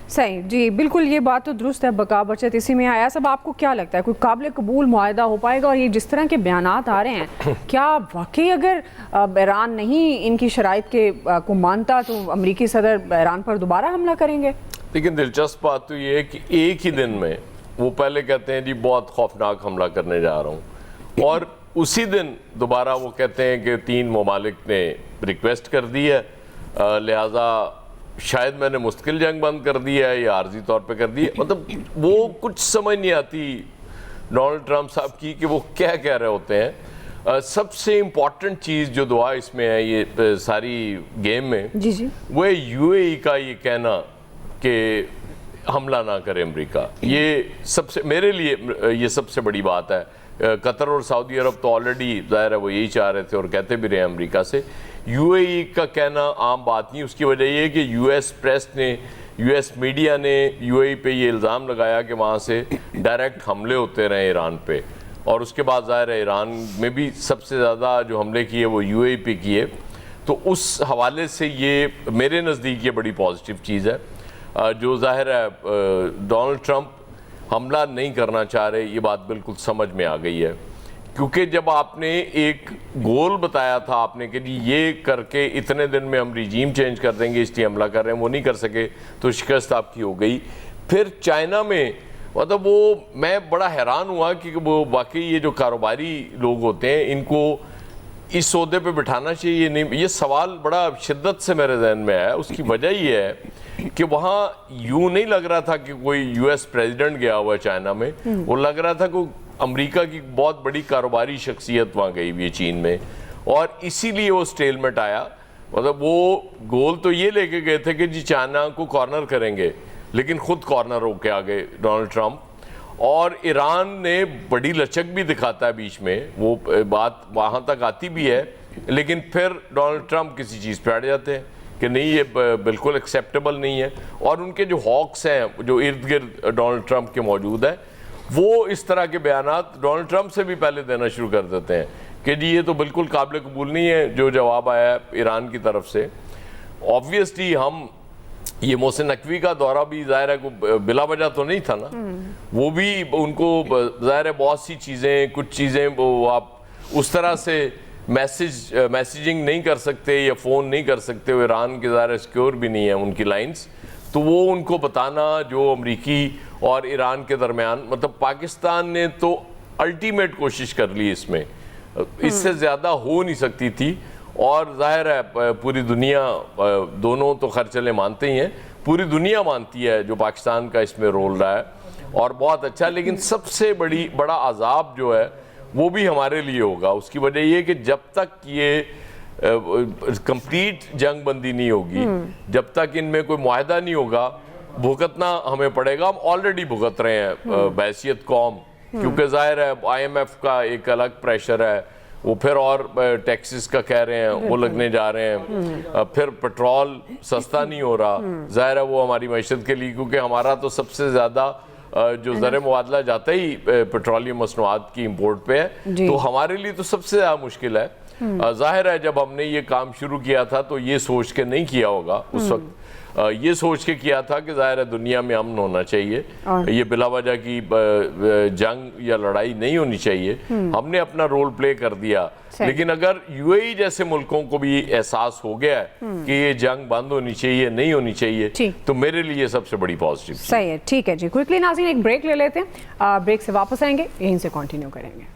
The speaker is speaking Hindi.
सही जी, बिल्कुल ये बात तो दुरुस्त है, बका बचत इसी में आया। सब आपको क्या लगता है कोई काबिल कबूल मुआहदा हो पाएगा? और ये जिस तरह के बयानात आ रहे हैं, क्या वाकई अगर ईरान नहीं इनकी शराइत के को मानता तो अमरीकी सदर ईरान पर दोबारा हमला करेंगे? लेकिन दिलचस्प बात तो ये है कि एक ही दिन में वो पहले कहते हैं जी बहुत खौफनाक हमला करने जा रहा हूँ, और उसी दिन दोबारा वो कहते हैं कि 3 ममालिक ने रिक्वेस्ट कर दी है, लिहाजा शायद मैंने मुस्तकिल जंग बंद कर दी है या आर्जी तौर पे कर दी है। मतलब वो कुछ समझ नहीं आती डोनाल्ड ट्रंप साहब की कि वो क्या कह रहे होते हैं। सबसे इम्पॉर्टेंट चीज़ जो दुआ इसमें है ये सारी गेम में, जी जी, वो यूएई का ये कहना कि हमला ना करे अमेरिका, ये सबसे मेरे लिए ये सबसे बड़ी बात है। कतर और सऊदी अरब तो ऑलरेडी ज़ाहिर है वो यही चाह रहे थे और कहते भी रहे अमेरिका से। यूएई का कहना आम बात नहीं, उसकी वजह ये है कि यूएस प्रेस ने, यूएस मीडिया ने यूएई पे ये इल्ज़ाम लगाया कि वहाँ से डायरेक्ट हमले होते रहे ईरान पे, और उसके बाद ज़ाहिर है ईरान में भी सबसे ज़्यादा जो हमले किए वो यूएई पे किए। तो उस हवाले से ये मेरे नज़दीक ये बड़ी पॉजिटिव चीज़ है। जो ज़ाहिर है डोनाल्ड ट्रंप हमला नहीं करना चाह रहे, ये बात बिल्कुल समझ में आ गई है, क्योंकि जब आपने एक गोल बताया था आपने कि जी ये करके इतने दिन में हम रिजीम चेंज कर देंगे इसलिए हमला कर रहे हैं, वो नहीं कर सके तो शिकस्त आपकी हो गई। फिर चाइना में मतलब वो मैं बड़ा हैरान हुआ कि वो वाकई ये जो कारोबारी लोग होते हैं इनको इस सौदे पे बिठाना चाहिए नहीं, ये सवाल बड़ा शिद्दत से मेरे जहन में आया। उसकी वजह ये है कि वहाँ यूँ नहीं लग रहा था कि कोई यूएस प्रेसिडेंट गया हुआ है चाइना में, वो लग रहा था कि अमेरिका की बहुत बड़ी कारोबारी शख्सियत वहाँ गई हुई है चीन में, और इसीलिए वो स्टेलमेट आया। मतलब वो गोल तो ये लेके गए थे कि जी चाइना को कॉर्नर करेंगे, लेकिन खुद कॉर्नर होके आ गए डोनाल्ड ट्रंप। और ईरान ने बड़ी लचक भी दिखाता है बीच में, वो बात वहाँ तक आती भी है, लेकिन फिर डोनाल्ड ट्रंप किसी चीज़ पे अड़ जाते हैं कि नहीं ये बिल्कुल एक्सेप्टेबल नहीं है। और उनके जो हॉक्स हैं जो इर्द गिर्द डोनाल्ड ट्रंप के मौजूद है, वो इस तरह के बयानात डोनाल्ड ट्रंप से भी पहले देना शुरू कर देते हैं कि जी ये तो बिल्कुल काबिल कबूल नहीं है जो जवाब आया है ईरान की तरफ से। ऑब्वियसली हम ये मोहसिन नकवी का दौरा भी ज़ाहिर है को बिला वजह तो नहीं था ना, वो भी उनको ज़ाहिर है बहुत सी चीज़ें, कुछ चीज़ें वो आप उस तरह से मैसेजिंग नहीं कर सकते या फ़ोन नहीं कर सकते, वो ईरान के ज़ाहिर सिक्योर भी नहीं है उनकी लाइंस, तो वो उनको बताना जो अमरीकी और ईरान के दरमियान, मतलब पाकिस्तान ने तो अल्टीमेट कोशिश कर ली इसमें, इससे ज़्यादा हो नहीं सकती थी। और जाहिर है पूरी दुनिया, दोनों तो खैर चले मानते ही हैं, पूरी दुनिया मानती है जो पाकिस्तान का इसमें रोल रहा है और बहुत अच्छा। लेकिन सबसे बड़ा अजाब जो है वो भी हमारे लिए होगा। उसकी वजह ये कि जब तक ये कंप्लीट जंग बंदी नहीं होगी, जब तक इनमें कोई मुआहदा नहीं होगा, भुगतना हमें पड़ेगा। हम ऑलरेडी भुगत रहे हैं बहैसियत कौम, क्योंकि जाहिर है IMF का एक अलग प्रेशर है, वो फिर और टैक्सेस का कह रहे हैं वो लगने जा रहे हैं, फिर पेट्रोल सस्ता नहीं हो रहा, जाहिर है वो हमारी मईशत के लिए, क्योंकि हमारा तो सबसे ज़्यादा जो ज़र मुआदला जाता ही पेट्रोलियम मसनूआत की इंपोर्ट पे है, तो हमारे लिए तो सबसे ज़्यादा मुश्किल है। जाहिर है जब हमने ये काम शुरू किया था तो ये सोच के नहीं किया होगा उस वक्त, ये सोच के किया था कि ज़ाहिर है दुनिया में अमन होना चाहिए, ये बिला वजह की जंग या लड़ाई नहीं होनी चाहिए। हमने अपना रोल प्ले कर दिया, लेकिन अगर यूएई जैसे मुल्कों को भी एहसास हो गया है कि ये जंग बंद होनी चाहिए, नहीं होनी चाहिए, तो मेरे लिए सबसे बड़ी पॉजिटिव। सही है, ठीक है जी। क्विकली नाज़रीन एक ब्रेक ले लेते हैं, ब्रेक से वापस आएंगे, यहीं से कंटिन्यू करेंगे।